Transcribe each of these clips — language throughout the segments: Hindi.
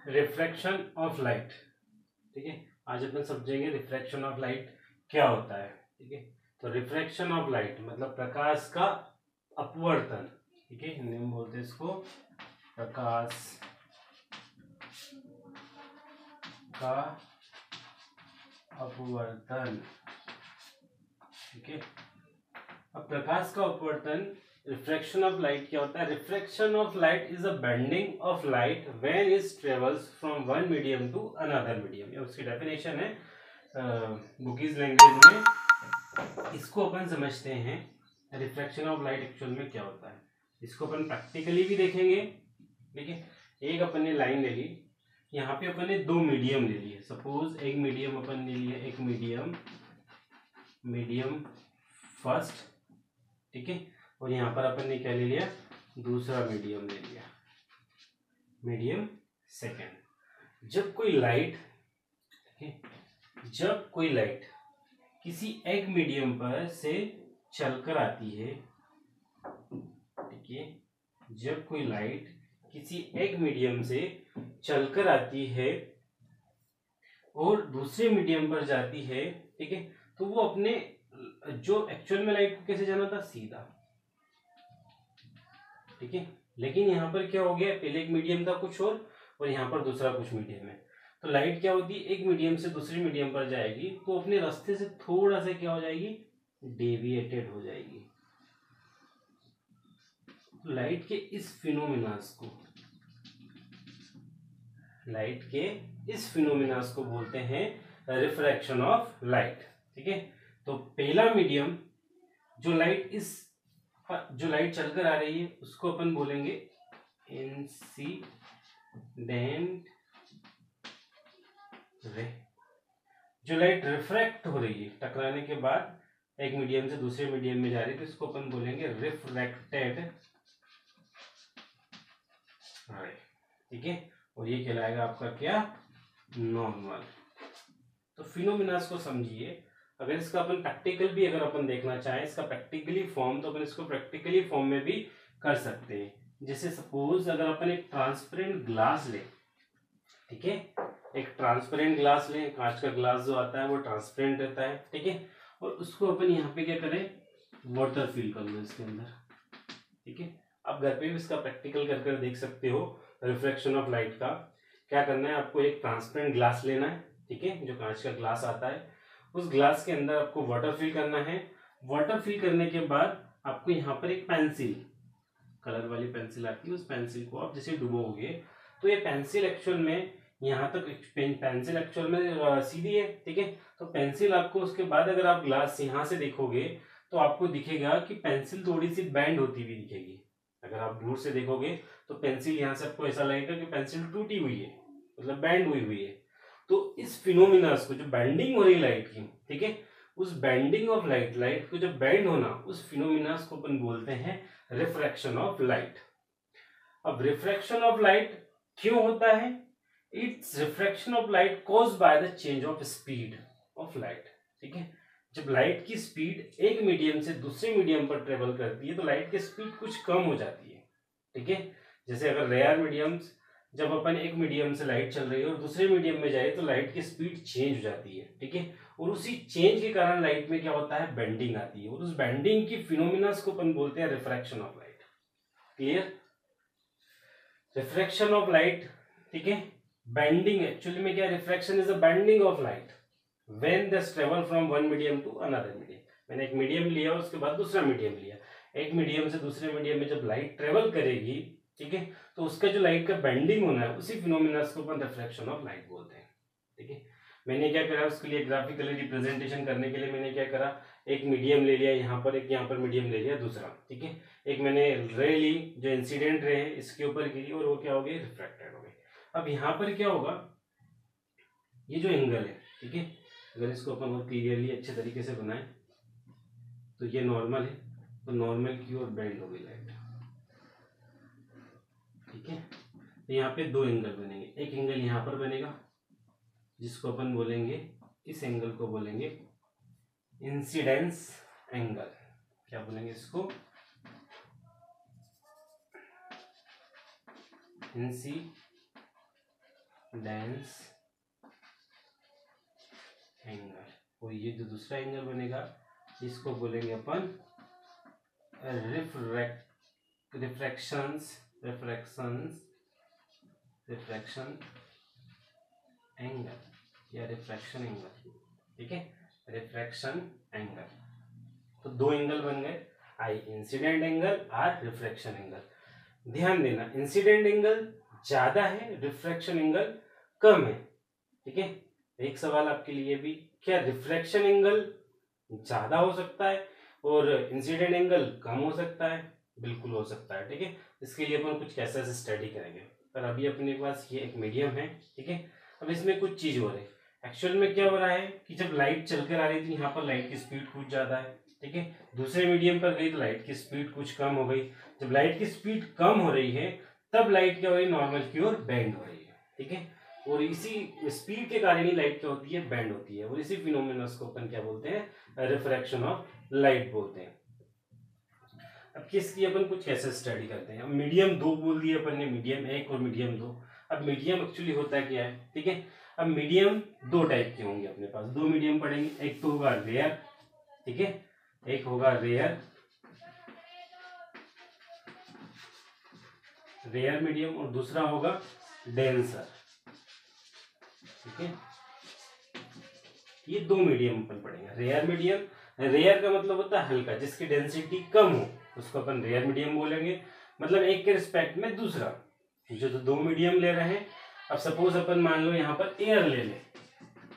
Refraction of light. ठीक है, आज अपन समझेंगे रिफ्रैक्शन ऑफ लाइट क्या होता है। ठीक है, तो रिफ्रैक्शन ऑफ लाइट मतलब प्रकाश का अपवर्तन। ठीक है, हिंदी में बोलते हैं इसको प्रकाश का अपवर्तन। ठीक है, अब प्रकाश का अपवर्तन रिफ्रैक्शन ऑफ लाइट क्या होता है? Refraction of light is a bending of light when it travels from one medium to another medium. ये उसकी डेफिनेशन है बुकीज लैंग्वेज में। इसको अपन समझते हैं रिफ्रैक्शन ऑफ लाइट एक्चुअल में क्या होता है। इसको अपन प्रैक्टिकली भी देखेंगे। ठीक है, एक अपन ने लाइन ले ली, यहाँ पे अपन ने दो मीडियम ले लिए। सपोज एक मीडियम अपन ले लिया, एक मीडियम फर्स्ट। ठीक है, और यहाँ पर अपन ने क्या ले लिया? दूसरा मीडियम ले लिया, मीडियम सेकेंड। जब कोई लाइट किसी एक मीडियम पर से चलकर आती है, ठीक है, जब कोई लाइट किसी एक मीडियम से चलकर आती है और दूसरे मीडियम पर जाती है, ठीक है, तो वो अपने जो एक्चुअल में लाइट को कैसे जाना था? सीधा। ठीक है, लेकिन यहाँ पर क्या हो गया? पहले एक मीडियम था कुछ और यहाँ पर दूसरा कुछ मीडियम है। तो लाइट क्या होती है? एक मीडियम से दूसरे मीडियम पर जाएगी तो अपने रास्ते से थोड़ा सा क्या हो जाएगी? डेविएटेड हो जाएगी। तो लाइट के इस फिनोमिनास को बोलते हैं रिफ्रैक्शन ऑफ लाइट। ठीक है, तो पहला मीडियम जो लाइट चलकर आ रही है उसको अपन बोलेंगे इंसिडेंट रे। जो लाइट रिफ्रैक्ट हो रही है टकराने के बाद एक मीडियम से दूसरे मीडियम में जा रही है तो इसको अपन बोलेंगे रिफ्रैक्टेड रे। ठीक है, और ये कहलाएगा आपका क्या? नॉर्मल। तो फिनोमिनास को समझिए। अगर इसका अपन प्रैक्टिकल भी अगर अपन देखना चाहें इसका प्रैक्टिकली फॉर्म, तो अपन इसको प्रैक्टिकली फॉर्म में भी कर सकते हैं। जैसे सपोज अगर अपन एक ट्रांसपेरेंट ग्लास ले, ठीक है, एक ट्रांसपेरेंट ग्लास लें, कांच का ग्लास जो आता है वो ट्रांसपेरेंट रहता है। ठीक है, और उसको अपन यहाँ पे क्या करें? वाटर फिल कर लो इसके अंदर। ठीक है, आप घर पे भी इसका प्रैक्टिकल कर कर देख सकते हो। रिफ्रैक्शन ऑफ लाइट का क्या करना है? आपको एक ट्रांसपेरेंट ग्लास लेना है, ठीक है, जो कांच का ग्लास आता है। उस ग्लास के अंदर आपको वाटर फिल करना है। वाटर फिल करने के बाद आपको यहाँ पर एक पेंसिल, कलर वाली पेंसिल आती है, उस पेंसिल को आप जैसे डुबोगे तो ये पेंसिल एक्चुअल में यहाँ तक पेंसिल एक्चुअल में सीधी है। ठीक है, तो पेंसिल आपको उसके बाद अगर आप ग्लास यहाँ से देखोगे तो आपको दिखेगा कि पेंसिल थोड़ी सी बैंड होती हुई दिखेगी। अगर आप दूर से देखोगे तो पेंसिल यहाँ से आपको ऐसा लगेगा कि पेंसिल टूटी हुई है, मतलब बैंड हुई है। तो इस फिनोमिनास को, जो बैंडिंग हो रही लाइट की, ठीक है, उस बैंडिंग ऑफ लाइट को जब बैंड होना, उस फिनोमिनास को अपन बोलते हैं रिफ्रैक्शन ऑफ लाइट। अब रिफ्रैक्शन ऑफ लाइट क्यों होता है? It's refraction of light caused by the change of speed of light. ठीक है, जब लाइट की स्पीड एक मीडियम से दूसरे मीडियम पर ट्रेवल करती है तो लाइट की स्पीड कुछ कम हो जाती है। ठीक है, जैसे अगर रेयर मीडियम्स, जब अपन एक मीडियम से लाइट चल रही है और दूसरे मीडियम में जाए तो लाइट की स्पीड चेंज हो जाती है। ठीक है, और उसी चेंज के कारण लाइट में क्या होता है? बेंडिंग आती है, और उस बेंडिंग की फिनोमिनास को अपन बोलते हैं refraction of light. Clear? Refraction of light, ठीक है, बेंडिंग एक्चुअली में क्या? Refraction is a bending of light when this travel from one medium to another medium. मैंने एक मीडियम लिया, उसके बाद दूसरा मीडियम लिया, एक मीडियम से दूसरे मीडियम में जब लाइट ट्रेवल करेगी, ठीक है, तो उसका जो लाइट का बेंडिंग होना है उसी फिनोमिनास को अपन रिफ्रैक्शन ऑफ लाइट बोलते हैं। ठीक है, मैंने क्या करा उसके लिए ग्राफिकली रिप्रेजेंटेशन करने के लिए मैंने क्या करा? एक मीडियम ले लिया यहाँ पर, एक यहाँ पर मीडियम ले लिया दूसरा। ठीक है, एक मैंने रे ली जो इंसिडेंट रे है इसके ऊपर गिरी और वो क्या हो गई? रिफ्रैक्टेड हो गई। अब यहाँ पर क्या होगा? ये जो एंगल है, ठीक है, अगर इसको अपन बहुत क्लियरली अच्छे तरीके से बनाए तो ये नॉर्मल है, तो नॉर्मल की ओर बेंड हो गई लाइट। ठीक है, तो यहाँ पे दो एंगल बनेंगे, एक एंगल यहाँ पर बनेगा जिसको अपन बोलेंगे, इस एंगल को बोलेंगे इंसिडेंस एंगल। क्या बोलेंगे इसको? Incidence dense angle. और ये जो दूसरा एंगल बनेगा इसको बोलेंगे अपन रिफ्रैक्शन एंगल या रिफ्रैक्शन एंगल। ठीक है, रिफ्रैक्शन एंगल। तो दो एंगल बन गए, आई इंसिडेंट एंगल और रिफ्रैक्शन एंगल। ध्यान देना, इंसिडेंट एंगल ज्यादा है, रिफ्रैक्शन एंगल कम है। ठीक है, एक सवाल आपके लिए भी, क्या रिफ्रैक्शन एंगल ज्यादा हो सकता है और इंसिडेंट एंगल कम हो सकता है? बिल्कुल हो सकता है। ठीक है, इसके लिए अपन कुछ कैसे स्टडी करेंगे, पर अभी अपने पास ये एक मीडियम है। ठीक है, अब इसमें कुछ चीज हो रही है। एक्चुअल में क्या हो रहा है कि जब लाइट चलकर आ रही थी यहाँ पर लाइट की स्पीड कुछ ज्यादा है। ठीक है, दूसरे मीडियम पर गई तो लाइट की स्पीड कुछ कम हो गई। जब लाइट की स्पीड कम हो रही है तब लाइट क्या हो रही है, नॉर्मल की ओर बेंड हो रही है। ठीक है, और इसी स्पीड के कारण ही लाइट क्या होती है, बेंड होती है। और इसी फिनोमेनस को अपन क्या बोलते हैं, रिफ्रैक्शन ऑफ लाइट बोलते हैं। अब किसकी अपन कुछ कैसे स्टडी करते हैं। अब मीडियम दो बोल दिए अपन ने, मीडियम एक और मीडियम दो। अब मीडियम एक्चुअली होता क्या है, ठीक है। अब मीडियम दो टाइप के होंगे अपने पास, दो मीडियम पढ़ेंगे। एक तो होगा रेयर, ठीक है, एक होगा रेयर मीडियम, और दूसरा होगा डेंसर। ठीक है, ये दो मीडियम अपन पढ़ेंगे। रेयर मीडियम, रेयर का मतलब होता है हल्का, जिसकी डेंसिटी कम हो उसको अपन रेयर मीडियम बोलेंगे। मतलब एक के रिस्पेक्ट में दूसरा, जो तो दो मीडियम ले रहे हैं। अब सपोज अपन मान लो यहाँ पर एयर ले ले,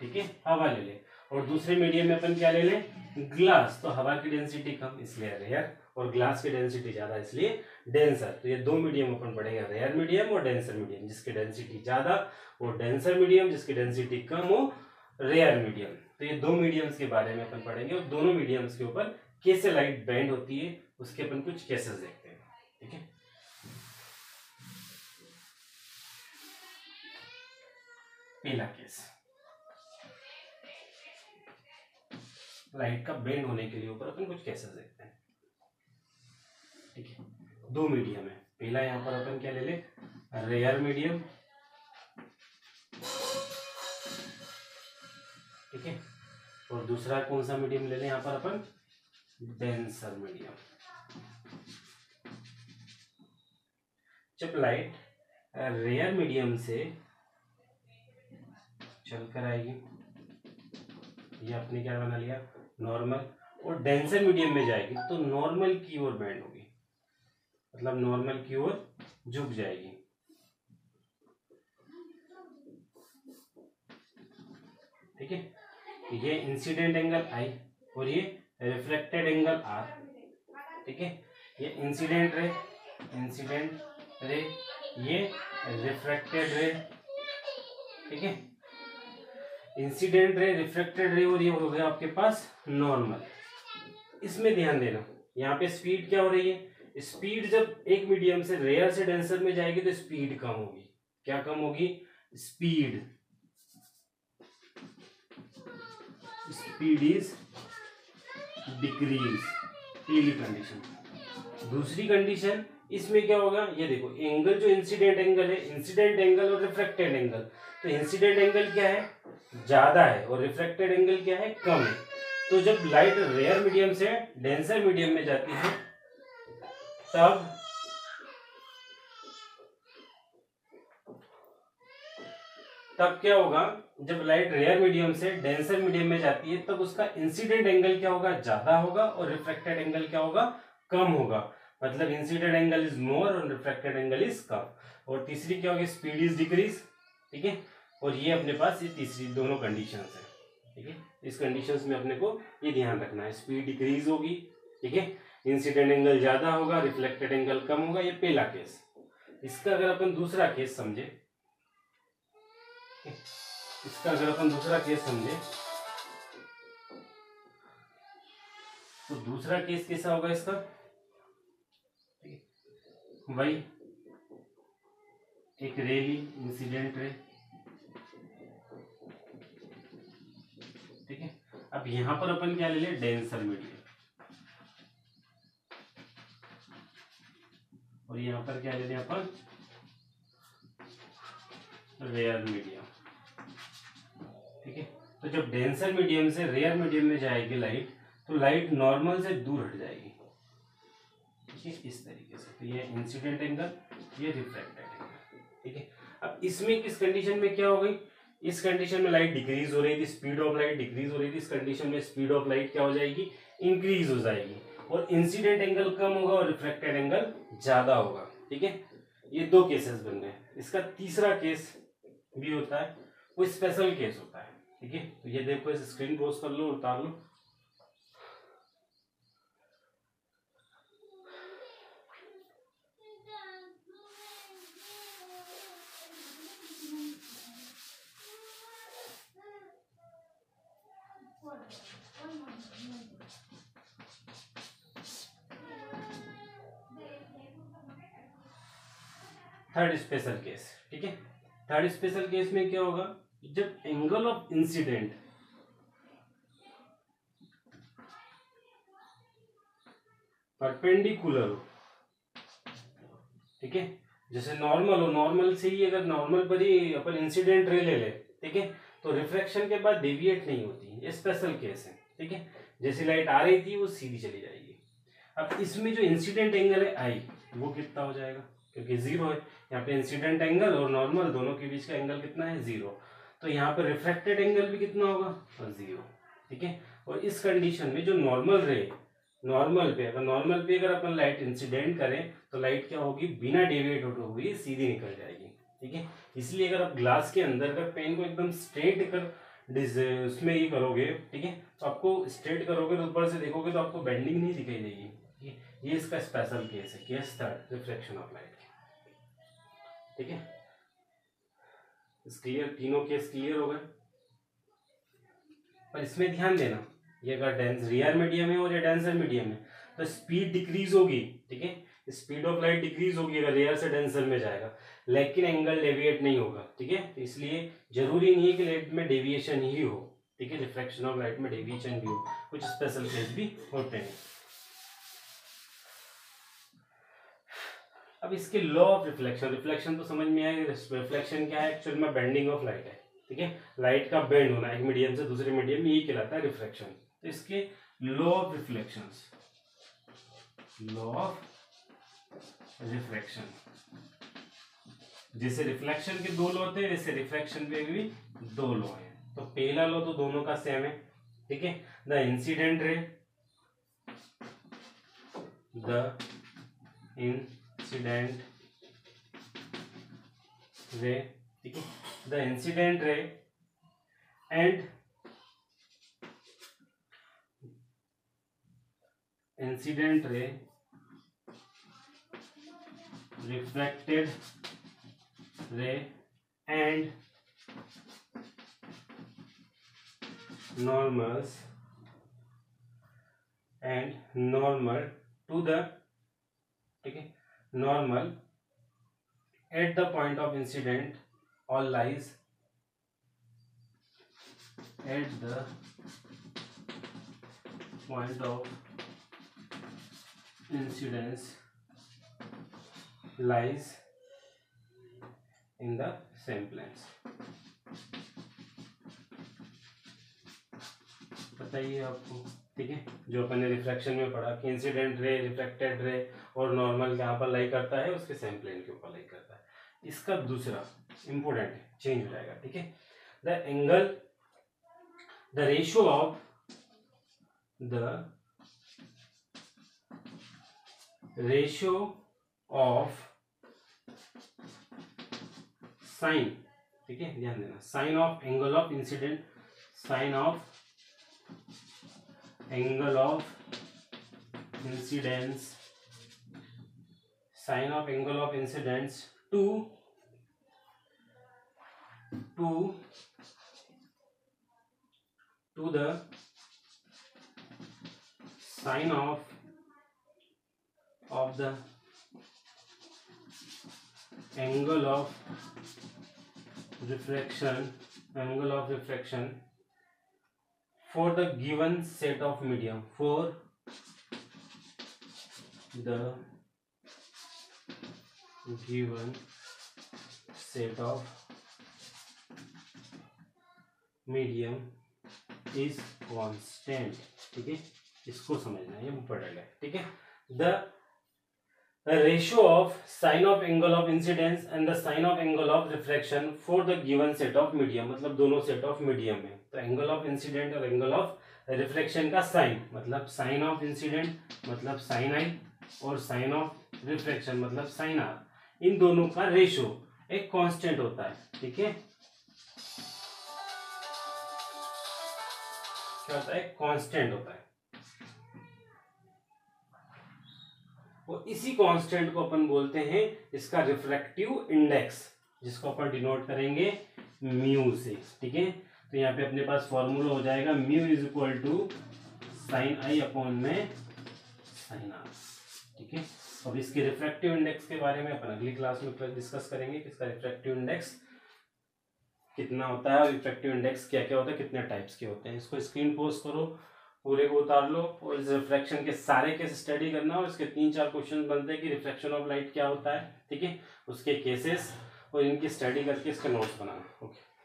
ठीक है, हवा ले ले, और दूसरे मीडियम में अपन क्या ले ले, ग्लास। तो हवा की डेंसिटी कम इसलिए रेयर, और ग्लास की डेंसिटी ज्यादा इसलिए डेंसर। तो ये दो मीडियम अपन पढ़ेंगे, रेयर मीडियम और डेंसर मीडियम, जिसकी डेंसिटी ज्यादा, और डेंसर मीडियम जिसकी डेंसिटी कम हो, रेयर मीडियम। तो ये दो मीडियम्स के बारे में अपन पढ़ेंगे, और दोनों मीडियम्स के ऊपर कैसे लाइट बेंड होती है उसके अपन कुछ केसेस देखते हैं। ठीक है, पहला केस, लाइट का बेंड होने के लिए ऊपर अपन कुछ केसेस देखते हैं। ठीक है, दो मीडियम है। पहला यहां पर अपन क्या ले ले, रेयर मीडियम, ठीक है, और दूसरा कौन सा मीडियम ले लें यहां पर अपन, डेंसर मीडियम। जब लाइट रेयर मीडियम से चलकर आएगी, ये आपने क्या बना लिया, नॉर्मल, और डेंसर मीडियम में जाएगी तो नॉर्मल की ओर बेंड होगी, मतलब नॉर्मल की ओर झुक जाएगी। ठीक है, ये इंसिडेंट एंगल आई और ये रिफ्लेक्टेड एंगल आर। ठीक है, ये इंसिडेंट रे, ये रिफ्लेक्टेड रे। ठीक है, इंसिडेंट रे, रिफ्लेक्टेड रे, और ये हो गया आपके पास नॉर्मल। इसमें ध्यान देना, यहाँ पे स्पीड क्या हो रही है, स्पीड जब एक मीडियम से रेयर से डेंसर में जाएगी तो स्पीड कम होगी। क्या कम होगी, स्पीड इज डिक्रीज, पहली कंडीशन। दूसरी कंडीशन इसमें क्या होगा, ये देखो एंगल जो इंसिडेंट एंगल है, इंसिडेंट एंगल और रिफ्लेक्टेड एंगल, तो इंसिडेंट एंगल क्या है, ज्यादा है, और रिफ्लेक्टेड एंगल क्या है, कम है। तो जब लाइट रेयर मीडियम से डेंसर मीडियम में जाती है तब क्या होगा, जब लाइट रेयर मीडियम से डेंसर मीडियम में जाती है तब उसका इंसिडेंट एंगल क्या होगा, ज्यादा होगा, और रिफ्लेक्टेड एंगल क्या होगा, कम होगा। मतलब इंसिडेंट एंगल इज मोर और रिफ्लेक्टेड एंगल इज कम। और तीसरी क्या होगी, स्पीड इज डिक्रीज। ठीक है, और ये अपने पास ये तीसरी दोनों कंडीशंस है। ठीक है, इस कंडीशंस में अपने को ये ध्यान रखना है, स्पीड डिक्रीज होगी, ठीक है, इंसिडेंट एंगल ज्यादा होगा, रिफ्लेक्टेड एंगल कम होगा। ये पहला केस। इसका अगर अपन दूसरा केस समझे, तो दूसरा केस कैसा होगा इसका, वही एक रे ली, इंसिडेंट रे। ठीक है, अब यहां पर अपन क्या ले ले, डेंसर मीडियम, और यहां पर क्या ले ले अपन, रेयर मीडियम, ठीक है। तो जब डेंसर मीडियम से रेयर मीडियम में जाएगी लाइट, तो लाइट नॉर्मल से दूर हट जाएगी, ठीक है, इस तरीके से। तो ये इंसिडेंट एंगल, ये रिफ्रैक्टेड एंगल, ठीक है। अब इसमें किस कंडीशन में क्या हो गई, इस कंडीशन में लाइट डिक्रीज हो रही थी, स्पीड ऑफ लाइट डिक्रीज हो रही थी, इस कंडीशन में स्पीड ऑफ लाइट क्या हो जाएगी, इंक्रीज हो जाएगी, और इंसिडेंट एंगल कम होगा और रिफ्रैक्टेड एंगल ज्यादा होगा, ठीक है। ये दो केसेस बन गए। इसका तीसरा केस भी होता है, वो स्पेशल केस होता है, ठीक है। तो ये देखो, इस स्क्रीन क्लोज कर लो, उतार लो। थर्ड स्पेशल केस, ठीक है। थर्ड स्पेशल केस में क्या होगा, जब एंगल ऑफ इंसिडेंट परपेंडिकुलर हो, ठीक है, जैसे नॉर्मल हो, नॉर्मल से ही अगर नॉर्मल पर ही अपन इंसिडेंट रे ले ले, ठीक है, तो रिफ्रैक्शन के बाद डेविएट नहीं होती, ये स्पेशल केस है, ठीक है। जैसी लाइट आ रही थी वो सीधी चली जाएगी। अब इसमें जो इंसिडेंट एंगल है आई, वो कितना हो जाएगा, क्योंकि जीरो है यहाँ पे, इंसिडेंट एंगल और नॉर्मल दोनों के बीच का एंगल कितना है, जीरो। तो यहाँ पे रिफ्रैक्टेड एंगल भी कितना होगा, जीरो, ठीक है। और इस कंडीशन में जो नॉर्मल रे, नॉर्मल पे अगर अपन लाइट इंसिडेंट करें, तो लाइट क्या होगी, बिना डेविएट हुई सीधी निकल जाएगी, ठीक है। इसलिए अगर आप ग्लास के अंदर अगर पेन को एकदम स्ट्रेट कर उसमें ये करोगे, ठीक है, तो आपको स्ट्रेट करोगे तो ऊपर से देखोगे तो आपको बेंडिंग नहीं दिखाई देगी, ठीक है। ये इसका स्पेशल केस है, case third, reflection of light, ठीक है। क्लियर, तीनों केस क्लियर हो गए। पर इसमें ध्यान देना, ये अगर डेंस रियर मीडियम है और ये डेंसर मीडियम है, तो स्पीड डिक्रीज होगी, ठीक है, स्पीड ऑफ लाइट डिक्रीज होगी अगर रेयर से डेंसर में जाएगा, लेकिन एंगल डेविएट नहीं होगा, ठीक है। तो इसलिए जरूरी नहीं है कि लाइट में डेविएशन ही हो, ठीक है, रिफ्लेक्शन ऑफ लाइट में डेविएशन भी हो, कुछ स्पेशल केस भी होते हैं। अब इसके लॉ ऑफ रिफ्लेक्शन, रिफ्लेक्शन तो समझ में आएगा, रिफ्लेक्शन क्या है, एक्चुअल में बेंडिंग ऑफ लाइट है, ठीक है, लाइट का बेंड होना एक मीडियम से दूसरे मीडियम में, यही कहलाता है रिफ्लेक्शन। तो इसके law of reflections, law of reflection, जैसे रिफ्लेक्शन के दो लॉ होते हैं, वैसे रिफ्लेक्शन पे भी दो लॉ है। तो पहला लॉ तो दोनों का सेम है, ठीक है, the incident ray, the incident ray, ठीक है, the incident ray and incident ray, refracted ray and normals and normal to the, ठीक है, normal at the point of incident all lies at the point of incidence lies in the same planes। बताइए आपको, ठीक है, जो अपन ने रिफ्लेक्शन में पढ़ा कि इंसिडेंट रे, रिफ्लेक्टेड रे और नॉर्मल कहाँ पर लाई करता है, उसके सेम प्लेन के ऊपर लाई करता है। इसका दूसरा इंपोर्टेंट है, चेंज हो जाएगा, ठीक है, the angle, the ratio of sine, ठीक है, ध्यान देना, sine of angle of incident, sine of angle of incidence, sine of angle of incidence to the sine of the angle of refraction, for the given set of medium, for the given set of medium is constant, ठीक है, इसको समझना है, ये इंपॉर्टेंट है, ठीक है। The ratio of sine of angle of incidence and the sine of angle of refraction for the given set of medium, मतलब दोनों सेट ऑफ मीडियम है, तो एंगल ऑफ इंसिडेंट और एंगल ऑफ रिफ्लेक्शन का साइन, मतलब साइन ऑफ इंसिडेंट मतलब साइन आई और साइन ऑफ रिफ्लेक्शन मतलब साइन आर, इन दोनों का रेशियो एक कांस्टेंट होता है, ठीक है, क्या होता है, कांस्टेंट होता है। और इसी कांस्टेंट को अपन बोलते हैं इसका रिफ्रैक्टिव इंडेक्स, जिसको अपन डिनोट करेंगे म्यू से, ठीक है। तो यहाँ पे अपने पास फॉर्मूला हो जाएगा mu is equal to sine I upon में साइन आर, ठीक है। अब इसके रिफ्रैक्टिव इंडेक्स के बारे में अपन अगली क्लास में डिस्कस करेंगे कि इसका रिफ्रैक्टिव इंडेक्स कितना होता है और रिफ्रैक्टिव इंडेक्स क्या क्या होता है, कितने टाइप्स के होते हैं। इसको स्क्रीन पोस्ट करो, पूरे को उतार लो और इस रिफ्रैक्शन के सारे केस स्टडी करना, और इसके 3-4 क्वेश्चन बनते हैं कि रिफ्रैक्शन ऑफ लाइट क्या होता है, ठीक है, उसके केसेस और इनकी स्टडी करके इसके नोट्स बनाना। ओके।